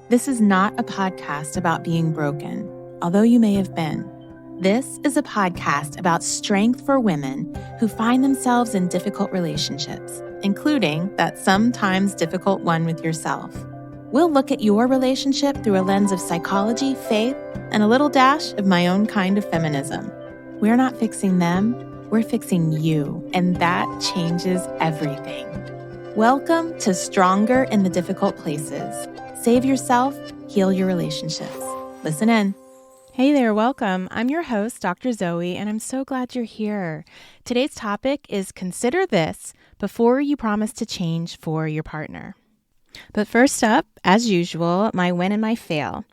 This is not a podcast about being broken, although you may have been. This is a podcast about strength for women who find themselves in difficult relationships, including that sometimes difficult one with yourself. We'll look at your relationship through a lens of psychology, faith, and a little dash of my own kind of feminism. We're not fixing them, we're fixing you, and that changes everything. Welcome to Stronger in the Difficult Places. Save yourself, heal your relationships. Listen in. Hey there, welcome. I'm your host, Dr. Zoe, and I'm so glad you're here. Today's topic is consider this before you promise to change for your partner. But first up, as usual, my win and my fail.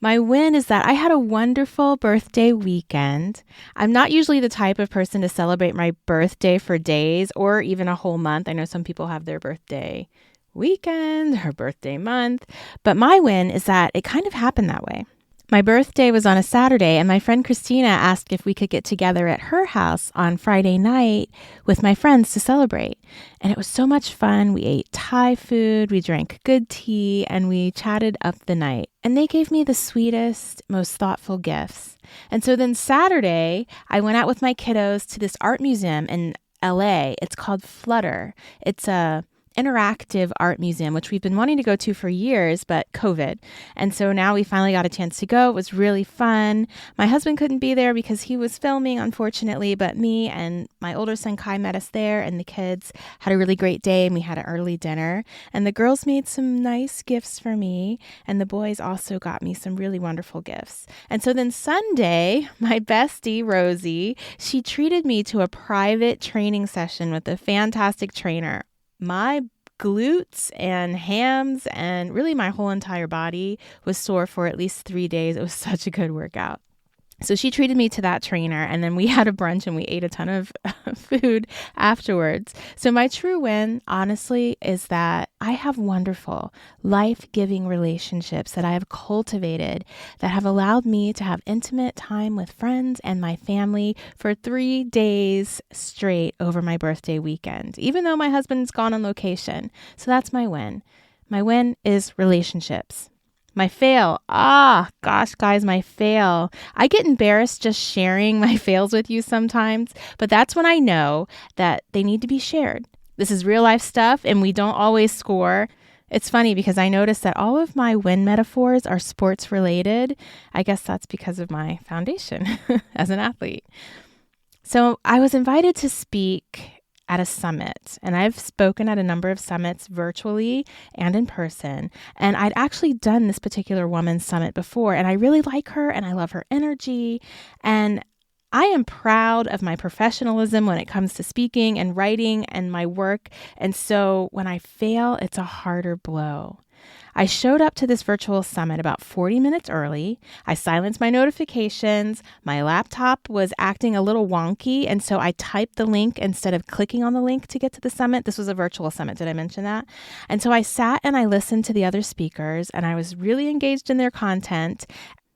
My win is that I had a wonderful birthday weekend. I'm not usually the type of person to celebrate my birthday for days or even a whole month. I know some people have their birthday weekend or birthday month, but my win is that it kind of happened that way. My birthday was on a Saturday, and my friend Christina asked if we could get together at her house on Friday night with my friends to celebrate. And it was so much fun. We ate Thai food, we drank good tea, and we chatted up the night. And they gave me the sweetest, most thoughtful gifts. And so then Saturday, I went out with my kiddos to this art museum in LA. It's called Flutter. It's a interactive art museum, which we've been wanting to go to for years, but COVID. And so now we finally got a chance to go. It was really fun. My husband couldn't be there because he was filming, unfortunately, but me and my older son Kai met us there, and the kids had a really great day, and we had an early dinner. And the girls made some nice gifts for me, and the boys also got me some really wonderful gifts. And so then Sunday, my bestie, Rosie, she treated me to a private training session with a fantastic trainer. My glutes and hams and really my whole entire body was sore for at least 3 days. It was such a good workout. So she treated me to that trainer, and then we had a brunch and we ate a ton of food afterwards. So my true win, honestly, is that I have wonderful, life-giving relationships that I have cultivated that have allowed me to have intimate time with friends and my family for 3 days straight over my birthday weekend, even though my husband's gone on location. So that's my win. My win is relationships. My fail. Guys, my fail. I get embarrassed just sharing my fails with you sometimes, but that's when I know that they need to be shared. This is real life stuff, and we don't always score. It's funny because I noticed that all of my win metaphors are sports related. I guess that's because of my foundation as an athlete. So I was invited to speak at a summit, and I've spoken at a number of summits virtually and in person, and I'd actually done this particular woman's summit before, and I really like her and I love her energy, and I am proud of my professionalism when it comes to speaking and writing and my work, and so when I fail, it's a harder blow. I showed up to this virtual summit about 40 minutes early. I silenced my notifications. My laptop was acting a little wonky, and so I typed the link instead of clicking on the link to get to the summit. This was a virtual summit. Did I mention that? And so I sat and I listened to the other speakers, and I was really engaged in their content.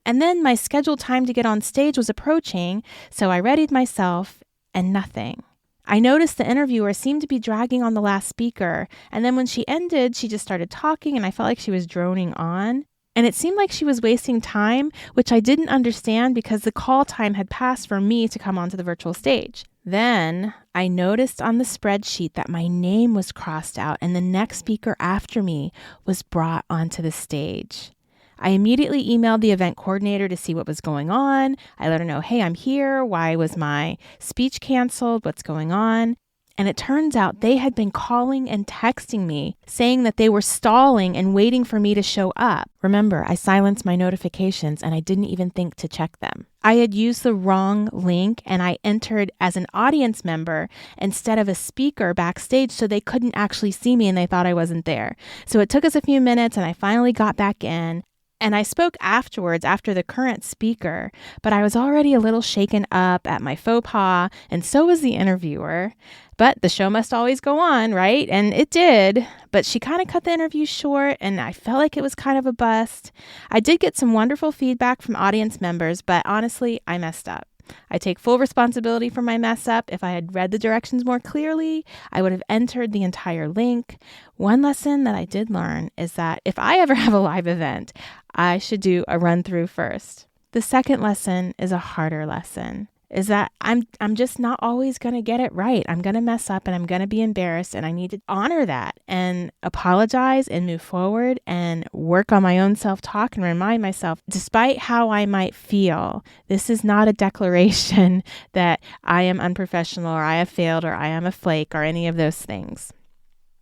And then my scheduled time to get on stage was approaching, so I readied myself, and nothing. I noticed the interviewer seemed to be dragging on the last speaker, and then when she ended, she just started talking, and I felt like she was droning on. And it seemed like she was wasting time, which I didn't understand because the call time had passed for me to come onto the virtual stage. Then I noticed on the spreadsheet that my name was crossed out, and the next speaker after me was brought onto the stage. I immediately emailed the event coordinator to see what was going on. I let her know, hey, I'm here. Why was my speech canceled? What's going on? And it turns out they had been calling and texting me saying that they were stalling and waiting for me to show up. Remember, I silenced my notifications and I didn't even think to check them. I had used the wrong link and I entered as an audience member instead of a speaker backstage, so they couldn't actually see me and they thought I wasn't there. So it took us a few minutes and I finally got back in. And I spoke afterwards after the current speaker, but I was already a little shaken up at my faux pas, and so was the interviewer. But the show must always go on, right? And it did. But she kind of cut the interview short, and I felt like it was kind of a bust. I did get some wonderful feedback from audience members, but honestly, I messed up. I take full responsibility for my mess up. If I had read the directions more clearly, I would have entered the entire link. One lesson that I did learn is that if I ever have a live event, I should do a run through first. The second lesson is a harder lesson, is that I'm just not always going to get it right. I'm going to mess up and I'm going to be embarrassed, and I need to honor that and apologize and move forward and work on my own self-talk and remind myself, despite how I might feel, this is not a declaration that I am unprofessional or I have failed or I am a flake or any of those things.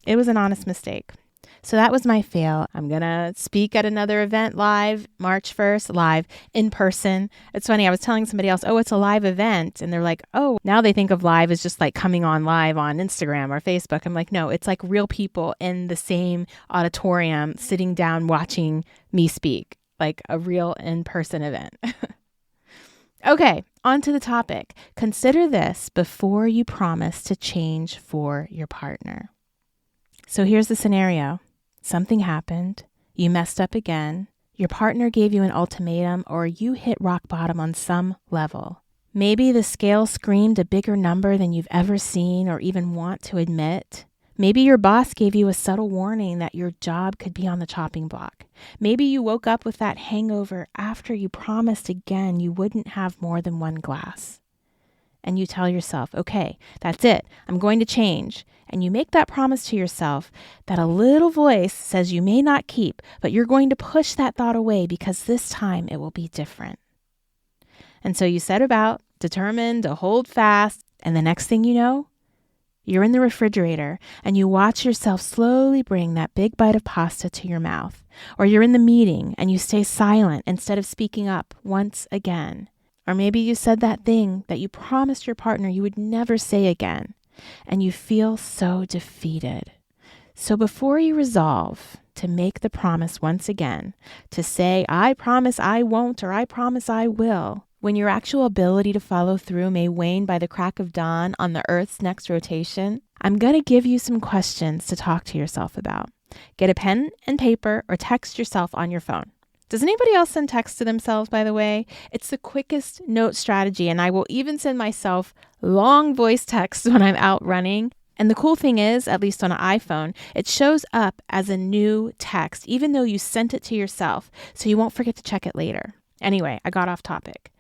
It was an honest mistake. So that was my fail. I'm going to speak at another event live, March 1st, live in person. It's funny. I was telling somebody else, oh, it's a live event. And they're like, oh, now they think of live as just like coming on live on Instagram or Facebook. I'm like, no, it's like real people in the same auditorium sitting down watching me speak, like a real in-person event. Okay, on to the topic. Consider this before you promise to change for your partner. So here's the scenario. Something happened, you messed up again, your partner gave you an ultimatum, or you hit rock bottom on some level. Maybe the scale screamed a bigger number than you've ever seen or even want to admit. Maybe your boss gave you a subtle warning that your job could be on the chopping block. Maybe you woke up with that hangover after you promised again you wouldn't have more than one glass. And you tell yourself, okay, that's it. I'm going to change. And you make that promise to yourself that a little voice says you may not keep, but you're going to push that thought away because this time it will be different. And so you set about, determined to hold fast, and the next thing you know, you're in the refrigerator and you watch yourself slowly bring that big bite of pasta to your mouth. Or you're in the meeting and you stay silent instead of speaking up once again. Or maybe you said that thing that you promised your partner you would never say again, and you feel so defeated. So before you resolve to make the promise once again, to say, I promise I won't, or I promise I will, when your actual ability to follow through may wane by the crack of dawn on the Earth's next rotation, I'm going to give you some questions to talk to yourself about. Get a pen and paper or text yourself on your phone. Does anybody else send texts to themselves, by the way? It's the quickest note strategy, and I will even send myself long voice texts when I'm out running. And the cool thing is, at least on an iPhone, it shows up as a new text, even though you sent it to yourself, so you won't forget to check it later. Anyway, I got off topic.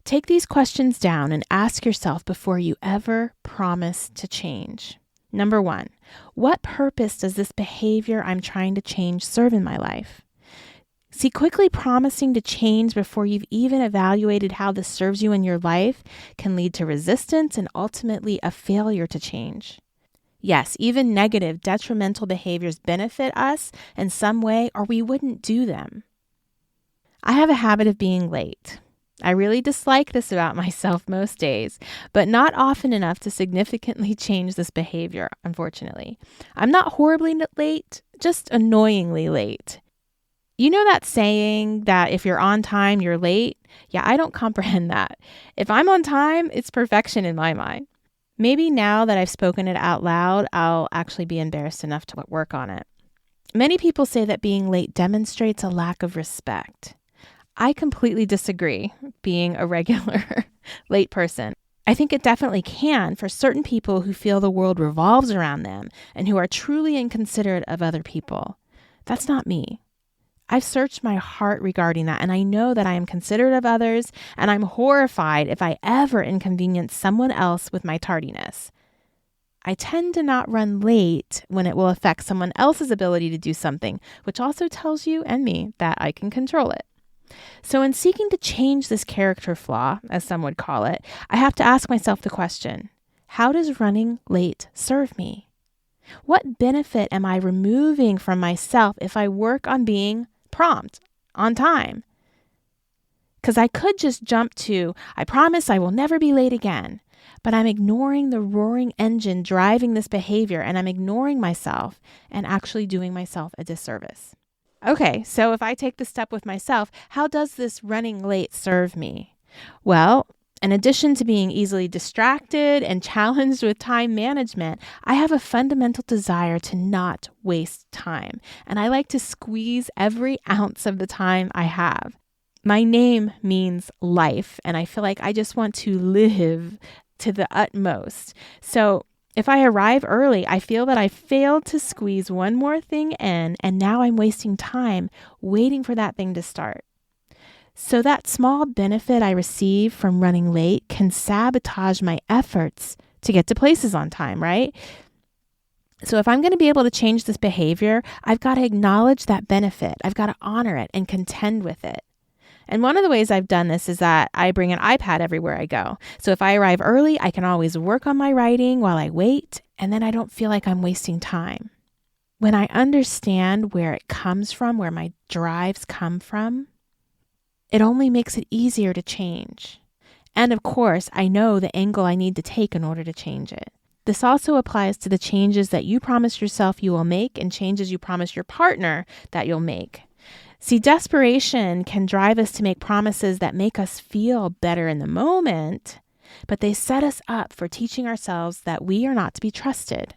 Take these questions down and ask yourself before you ever promise to change. Number 1, what purpose does this behavior I'm trying to change serve in my life? See, quickly promising to change before you've even evaluated how this serves you in your life can lead to resistance and ultimately a failure to change. Yes, even negative, detrimental behaviors benefit us in some way, or we wouldn't do them. I have a habit of being late. I really dislike this about myself most days, but not often enough to significantly change this behavior, unfortunately. I'm not horribly late, just annoyingly late. You know that saying that if you're on time, you're late? Yeah, I don't comprehend that. If I'm on time, it's perfection in my mind. Maybe now that I've spoken it out loud, I'll actually be embarrassed enough to work on it. Many people say that being late demonstrates a lack of respect. I completely disagree, being a regular late person. I think it definitely can for certain people who feel the world revolves around them and who are truly inconsiderate of other people. That's not me. I've searched my heart regarding that, and I know that I am considerate of others, and I'm horrified if I ever inconvenience someone else with my tardiness. I tend to not run late when it will affect someone else's ability to do something, which also tells you and me that I can control it. So in seeking to change this character flaw, as some would call it, I have to ask myself the question, how does running late serve me? What benefit am I removing from myself if I work on being prompt, on time? Because I could just jump to, I promise I will never be late again, but I'm ignoring the roaring engine driving this behavior, and I'm ignoring myself and actually doing myself a disservice. Okay, so if I take the step with myself, how does this running late serve me? Well, in addition to being easily distracted and challenged with time management, I have a fundamental desire to not waste time, and I like to squeeze every ounce of the time I have. My name means life, and I feel like I just want to live to the utmost. So if I arrive early, I feel that I failed to squeeze one more thing in, and now I'm wasting time waiting for that thing to start. So that small benefit I receive from running late can sabotage my efforts to get to places on time, right? So if I'm going to be able to change this behavior, I've got to acknowledge that benefit. I've got to honor it and contend with it. And one of the ways I've done this is that I bring an iPad everywhere I go. So if I arrive early, I can always work on my writing while I wait, and then I don't feel like I'm wasting time. When I understand where it comes from, where my drives come from, it only makes it easier to change. And of course, I know the angle I need to take in order to change it. This also applies to the changes that you promise yourself you will make and changes you promise your partner that you'll make. See, desperation can drive us to make promises that make us feel better in the moment, but they set us up for teaching ourselves that we are not to be trusted.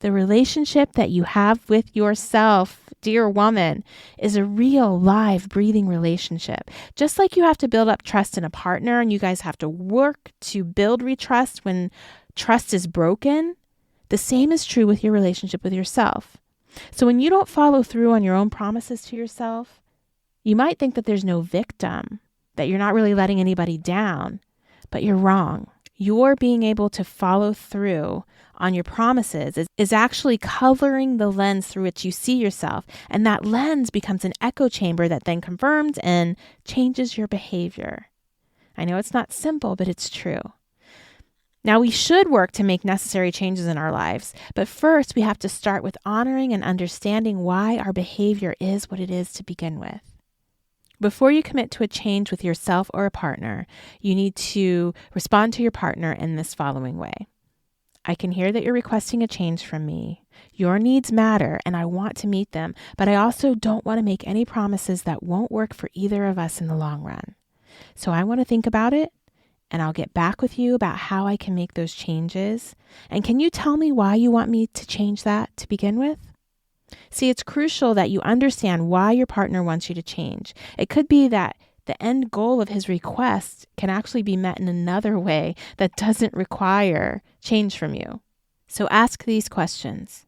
The relationship that you have with yourself, dear woman, is a real, live, breathing relationship. Just like you have to build up trust in a partner and you guys have to work to build retrust when trust is broken, the same is true with your relationship with yourself. So when you don't follow through on your own promises to yourself, you might think that there's no victim, that you're not really letting anybody down, but you're wrong. Your being able to follow through on your promises is actually coloring the lens through which you see yourself. And that lens becomes an echo chamber that then confirms and changes your behavior. I know it's not simple, but it's true. Now, we should work to make necessary changes in our lives, but first we have to start with honoring and understanding why our behavior is what it is to begin with. Before you commit to a change with yourself or a partner, you need to respond to your partner in this following way. I can hear that you're requesting a change from me. Your needs matter and I want to meet them, but I also don't want to make any promises that won't work for either of us in the long run. So I want to think about it and I'll get back with you about how I can make those changes. And can you tell me why you want me to change that to begin with? See, it's crucial that you understand why your partner wants you to change. It could be that the end goal of his request can actually be met in another way that doesn't require change from you. So ask these questions.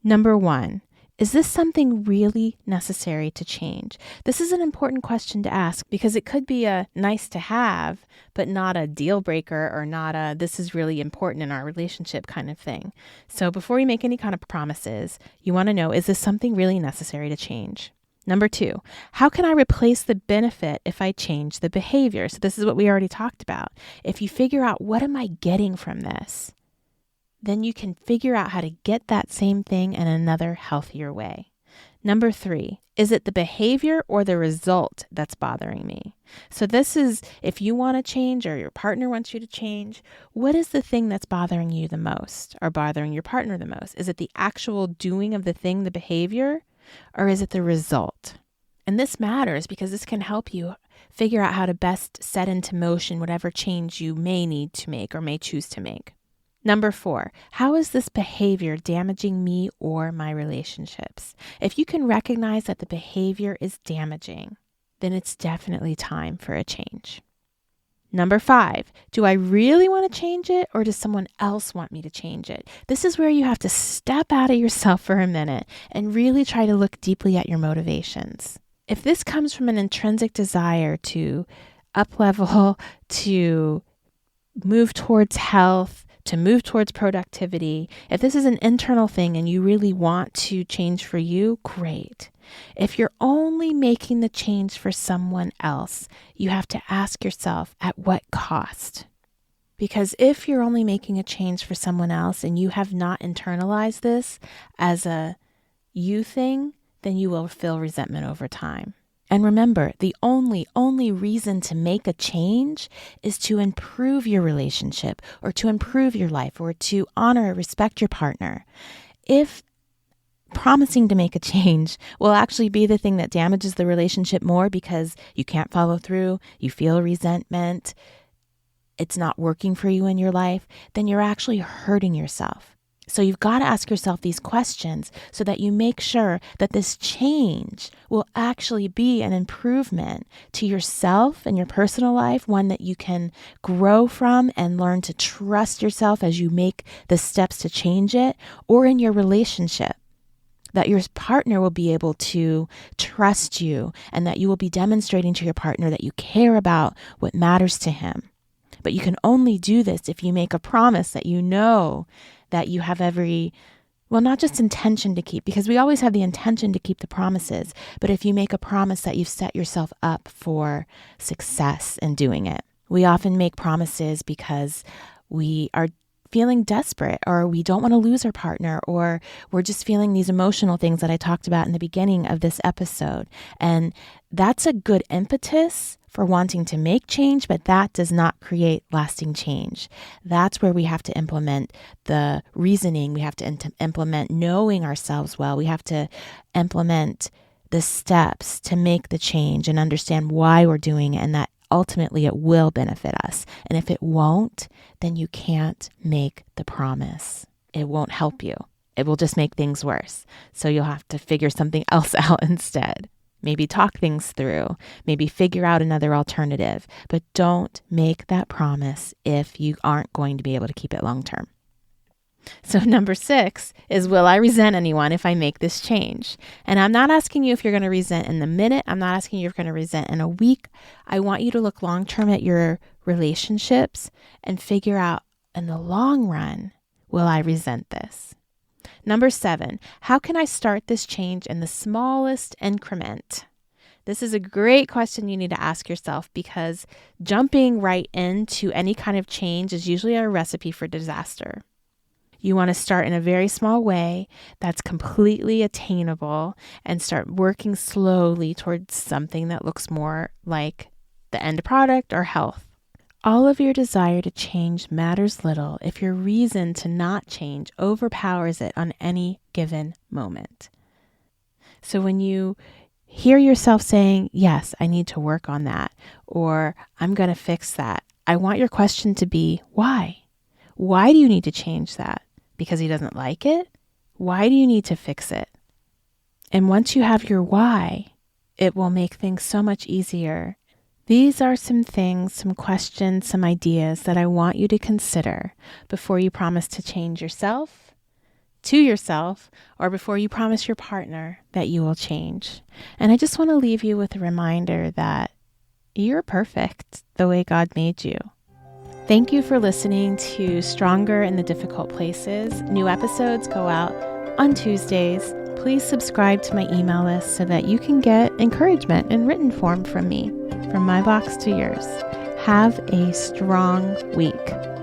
Number 1, is this something really necessary to change? This is an important question to ask because it could be a nice to have, but not a deal breaker or not a this is really important in our relationship kind of thing. So before you make any kind of promises, you want to know, is this something really necessary to change? Number 2, how can I replace the benefit if I change the behavior? So this is what we already talked about. If you figure out what am I getting from this, then you can figure out how to get that same thing in another healthier way. Number 3, is it the behavior or the result that's bothering me? So this is if you want to change or your partner wants you to change, what is the thing that's bothering you the most or bothering your partner the most? Is it the actual doing of the thing, the behavior, or is it the result? And this matters because this can help you figure out how to best set into motion whatever change you may need to make or may choose to make. Number 4, how is this behavior damaging me or my relationships? If you can recognize that the behavior is damaging, then it's definitely time for a change. Number 5, do I really want to change it or does someone else want me to change it? This is where you have to step out of yourself for a minute and really try to look deeply at your motivations. If this comes from an intrinsic desire to up-level, to move towards health, to move towards productivity, if this is an internal thing and you really want to change for you, great. If you're only making the change for someone else, you have to ask yourself, at what cost? Because if you're only making a change for someone else and you have not internalized this as a you thing, then you will feel resentment over time. And remember, the only reason to make a change is to improve your relationship or to improve your life or to honor or respect your partner. If promising to make a change will actually be the thing that damages the relationship more because you can't follow through, you feel resentment, it's not working for you in your life, then you're actually hurting yourself. So you've got to ask yourself these questions so that you make sure that this change will actually be an improvement to yourself and your personal life, one that you can grow from and learn to trust yourself as you make the steps to change it, or in your relationship, that your partner will be able to trust you and that you will be demonstrating to your partner that you care about what matters to him. But you can only do this if you make a promise that you know that you have not just intention to keep, because we always have the intention to keep the promises, but if you make a promise that you've set yourself up for success in doing it. We often make promises because we are feeling desperate, or we don't want to lose our partner, or we're just feeling these emotional things that I talked about in the beginning of this episode. And that's a good impetus for wanting to make change, but that does not create lasting change. That's where we have to implement the reasoning. We have to implement knowing ourselves well. We have to implement the steps to make the change and understand why we're doing it, and that ultimately it will benefit us. And if it won't, then you can't make the promise. It won't help you. It will just make things worse. So you'll have to figure something else out instead. Maybe talk things through, maybe figure out another alternative, but don't make that promise if you aren't going to be able to keep it long term. So number 6 is, will I resent anyone if I make this change? And I'm not asking you if you're going to resent in the minute. I'm not asking you if you're going to resent in a week. I want you to look long term at your relationships and figure out, in the long run, will I resent this? Number 7, how can I start this change in the smallest increment? This is a great question you need to ask yourself, because jumping right into any kind of change is usually a recipe for disaster. You want to start in a very small way that's completely attainable and start working slowly towards something that looks more like the end product or health. All of your desire to change matters little if your reason to not change overpowers it on any given moment. So when you hear yourself saying, yes, I need to work on that, or I'm going to fix that, I want your question to be, why? Why do you need to change that? Because he doesn't like it? Why do you need to fix it? And once you have your why, it will make things so much easier. These are some things, some questions, some ideas that I want you to consider before you promise to change yourself, to yourself, or before you promise your partner that you will change. And I just want to leave you with a reminder that you're perfect the way God made you. Thank you for listening to Stronger in the Difficult Places. New episodes go out on Tuesdays. Please subscribe to my email list so that you can get encouragement in written form from me, from my box to yours. Have a strong week.